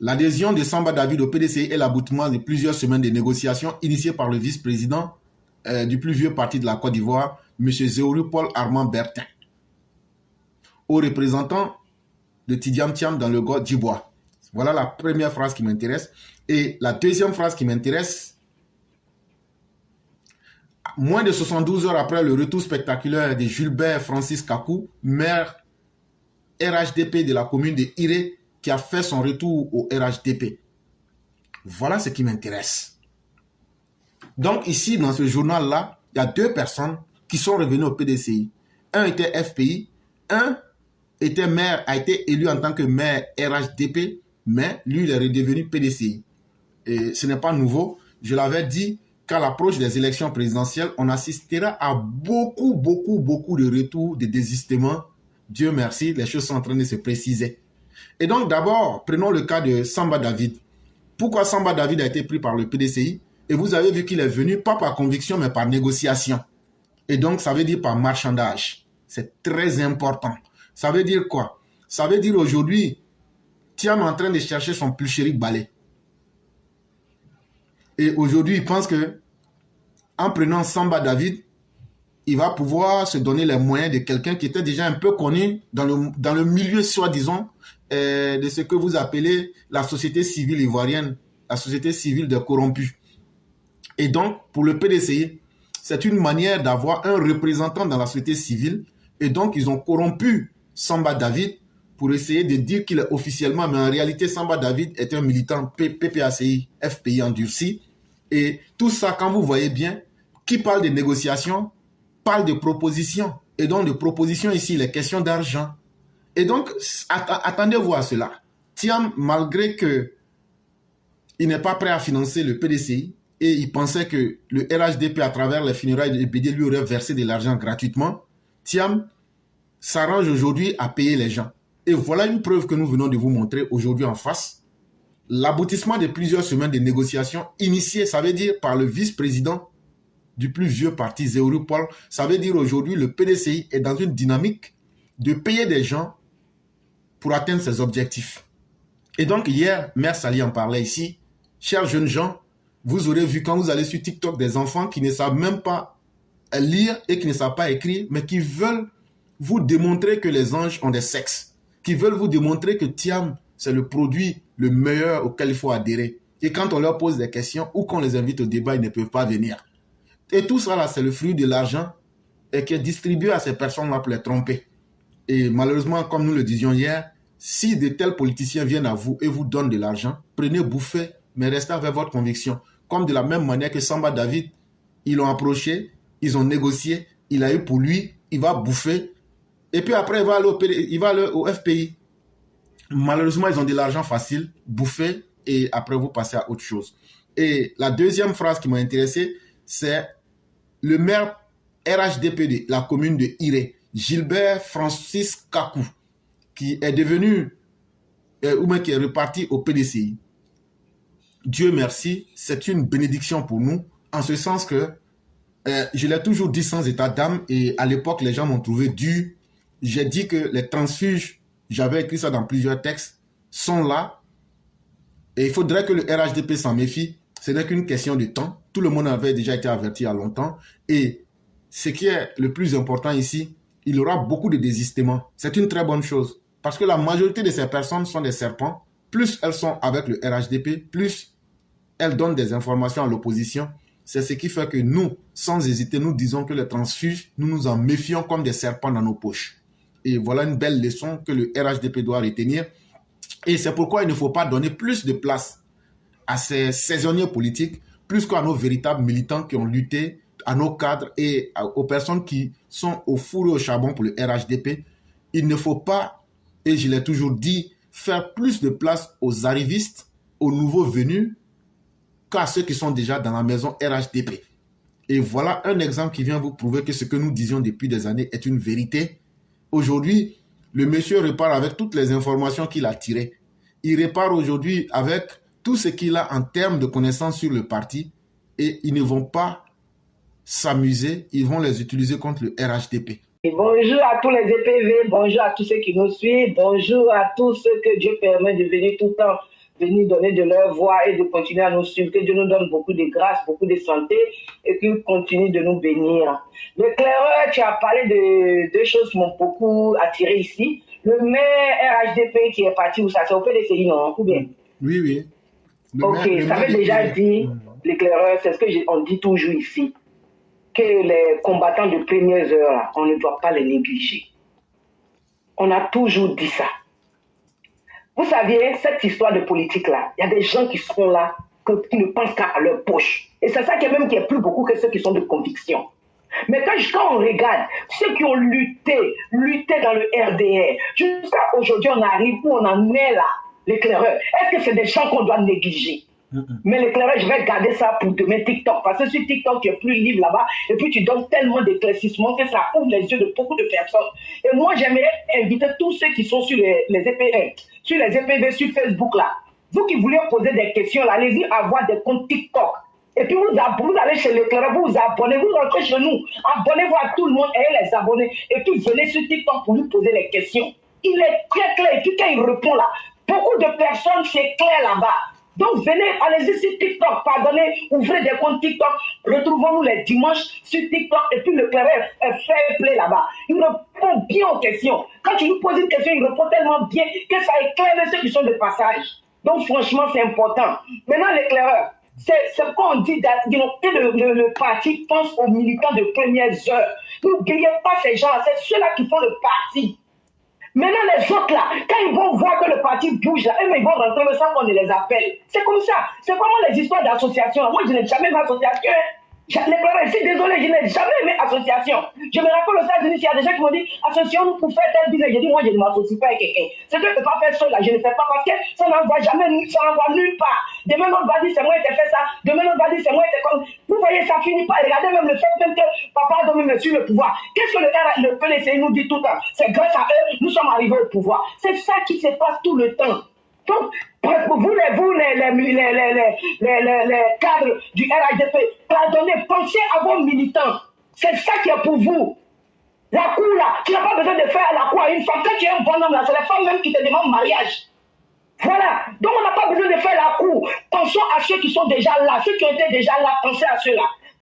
L'adhésion de Samba David au PDCI est l'aboutement de plusieurs semaines de négociations initiées par le vice-président du plus vieux parti de la Côte d'Ivoire, M. Zéhouri Paul Armand Bertin, aux représentants de Tidiane Thiam dans le Gord d'Ivoire. Voilà la première phrase qui m'intéresse. Et la deuxième phrase qui m'intéresse, moins de 72 heures après le retour spectaculaire de Gilbert Francis Kakou, maire RHDP de la commune de Iré, qui a fait son retour au RHDP. Voilà ce qui m'intéresse. Donc ici, dans ce journal-là, il y a deux personnes qui sont revenues au PDCI. Un était FPI, un était maire, a été élu en tant que maire RHDP, mais lui, il est redevenu PDCI. Et ce n'est pas nouveau. Je l'avais dit qu'à l'approche des élections présidentielles, on assistera à beaucoup de retours, de désistements. Dieu merci, les choses sont en train de se préciser. Et donc d'abord, prenons le cas de Samba David. Pourquoi Samba David a été pris par le PDCI? Et vous avez vu qu'il est venu pas par conviction, mais par négociation. Et donc, ça veut dire par marchandage. C'est très important. Ça veut dire quoi? Ça veut dire aujourd'hui, Thiam est en train de chercher son Pulchéric balai. Et aujourd'hui, il pense que en prenant Samba David, il va pouvoir se donner les moyens de quelqu'un qui était déjà un peu connu dans le milieu, soi-disant, de ce que vous appelez la société civile ivoirienne, la société civile des corrompus. Et donc, pour le PDCI, c'est une manière d'avoir un représentant dans la société civile. Et donc, ils ont corrompu Samba David pour essayer de dire qu'il est officiellement, mais en réalité, Samba David est un militant PPACI, FPI endurci. Et tout ça, quand vous voyez bien, qui parle de négociations, parle de propositions. Et donc, de propositions ici, il est question d'argent. Et donc, attendez-vous à cela. Thiam, malgré que il n'est pas prêt à financer le PDCI, et il pensait que le RHDP, à travers les funérailles de BD, lui aurait versé de l'argent gratuitement, Thiam s'arrange aujourd'hui à payer les gens. Et voilà une preuve que nous venons de vous montrer aujourd'hui en face. L'aboutissement de plusieurs semaines de négociations initiées, ça veut dire par le vice-président du plus vieux parti, Zéhouri Paul, ça veut dire aujourd'hui le PDCI est dans une dynamique de payer des gens pour atteindre ses objectifs. Et donc hier, Mère Sali en parlait ici. Chers jeunes gens, vous aurez vu quand vous allez sur TikTok des enfants qui ne savent même pas lire et qui ne savent pas écrire, mais qui veulent vous démontrer que les anges ont des sexes, qui veulent vous démontrer que Thiam, c'est le produit le meilleur auquel il faut adhérer. Et quand on leur pose des questions ou qu'on les invite au débat, ils ne peuvent pas venir. Et tout ça là, c'est le fruit de l'argent et qui est distribué à ces personnes-là pour les tromper. Et malheureusement, comme nous le disions hier, si de tels politiciens viennent à vous et vous donnent de l'argent, prenez, bouffez, mais restez avec votre conviction. Comme de la même manière que Samba David, ils l'ont approché, ils ont négocié, il a eu pour lui, il va bouffer, et puis après il va aller au FPI. Malheureusement, ils ont de l'argent facile, bouffer, et après vous passez à autre chose. Et la deuxième phrase qui m'a intéressé, c'est le maire RHDP de la commune de Iré, Gilbert Francis Kakou, qui est devenu, ou bien qui est reparti au PDCI. Dieu merci, c'est une bénédiction pour nous, en ce sens que je l'ai toujours dit sans état d'âme, et à l'époque, les gens m'ont trouvé dur. J'ai dit que les transfuges, j'avais écrit ça dans plusieurs textes, sont là, et il faudrait que le RHDP s'en méfie. Ce n'est qu'une question de temps. Tout le monde avait déjà été averti il y a longtemps, et ce qui est le plus important ici, il y aura beaucoup de désistements. C'est une très bonne chose, parce que la majorité de ces personnes sont des serpents. Plus elles sont avec le RHDP, plus elles donnent des informations à l'opposition. C'est ce qui fait que nous, sans hésiter, nous disons que les transfuges, nous nous en méfions comme des serpents dans nos poches. Et voilà une belle leçon que le RHDP doit retenir. Et c'est pourquoi il ne faut pas donner plus de place à ces saisonniers politiques, plus qu'à nos véritables militants qui ont lutté, à nos cadres et aux personnes qui sont au four et au charbon pour le RHDP. Il ne faut pas, et je l'ai toujours dit, faire plus de place aux arrivistes, aux nouveaux venus, qu'à ceux qui sont déjà dans la maison RHDP. Et voilà un exemple qui vient vous prouver que ce que nous disions depuis des années est une vérité. Aujourd'hui, le monsieur repart avec toutes les informations qu'il a tirées. Il repart aujourd'hui avec tout ce qu'il a en termes de connaissances sur le parti et ils ne vont pas s'amuser, ils vont les utiliser contre le RHDP. Bonjour à tous les EPV, bonjour à tous ceux qui nous suivent, bonjour à tous ceux que Dieu permet de venir tout le temps venir donner de leur voix et de continuer à nous suivre. Que Dieu nous donne beaucoup de grâce, beaucoup de santé et qu'il continue de nous bénir. L'éclaireur, tu as parlé de deux choses qui m'ont beaucoup attiré ici. Le maire RHDP qui est parti, où ça c'est au PDCI, non? Ou bien? Oui, oui. Ok, ça veut déjà dire, l'éclaireur, c'est ce qu'on dit toujours ici, que les combattants de premières heures, on ne doit pas les négliger. On a toujours dit ça. Vous saviez, cette histoire de politique-là, il y a des gens qui sont là, qui ne pensent qu'à leur poche. Et c'est ça qui est plus beaucoup que ceux qui sont de conviction. Mais quand on regarde ceux qui ont lutté dans le RDR, jusqu'à aujourd'hui, on arrive où on en est là, l'éclaireur. Est-ce que c'est des gens qu'on doit négliger? Mais l'éclaireur, je vais garder ça pour demain TikTok. Parce que sur TikTok, tu es plus libre là-bas. Et puis, tu donnes tellement d'éclaircissements que ça ouvre les yeux de beaucoup de personnes. Et moi, j'aimerais inviter tous ceux qui sont sur les EPV, sur Facebook là. Vous qui voulez poser des questions là, allez-y avoir des comptes TikTok. Et puis, vous allez chez l'éclaireur, vous vous abonnez, vous rentrez chez nous. Abonnez-vous à tout le monde et les abonnés. Et puis, venez sur TikTok pour lui poser les questions. Il est très clair. Et puis, quand il répond là, beaucoup de personnes, c'est clair là-bas. Donc, venez, allez-y sur TikTok, pardonnez, ouvrez des comptes TikTok, retrouvons-nous les dimanches sur TikTok, et puis le claireur est fair play là-bas. Il répond bien aux questions. Quand tu lui poses une question, il répond tellement bien que ça éclaire ceux qui sont de passage. Donc, franchement, c'est important. Maintenant, l'éclaireur, c'est quoi on dit, que le parti pense aux militants de premières heures. N'oubliez pas ces gens-là, c'est ceux-là qui font le parti. Maintenant, les autres là, quand ils vont voir que le parti bouge là, ils vont rentrer le sang qu'on les appelle. C'est comme ça. C'est vraiment les histoires d'association. Moi, je n'ai jamais vu d'association. Je suis désolé, je n'ai jamais aimé association. Je me rappelle aux États-Unis, il y a des gens qui m'ont dit association pour faire tel business. J'ai dit, moi, je ne m'associe pas avec quelqu'un. Ce que je ne peux pas faire seul là, je ne fais pas parce que ça n'envoie jamais, ça n'envoie nulle part. Demain, on va dire, c'est moi qui ai fait ça. Demain, on va dire, c'est moi qui ai comme. Vous voyez, ça finit pas. Regardez même le fait même que papa a donné sur le pouvoir. Qu'est-ce que le PLC nous dit tout le temps? C'est grâce à eux, nous sommes arrivés au pouvoir. C'est ça qui se passe tout le temps. Donc, vous les cadres du RHDP, pardonnez, pensez à vos militants. C'est ça qui est pour vous. La cour là, tu n'as pas besoin de faire la cour à une femme. Quand tu es un bon homme là, c'est la femme même qui te demande mariage. Voilà. Donc on n'a pas besoin de faire la cour. Pensons à ceux qui sont déjà là, ceux qui ont été déjà là, pensez à ceux-là.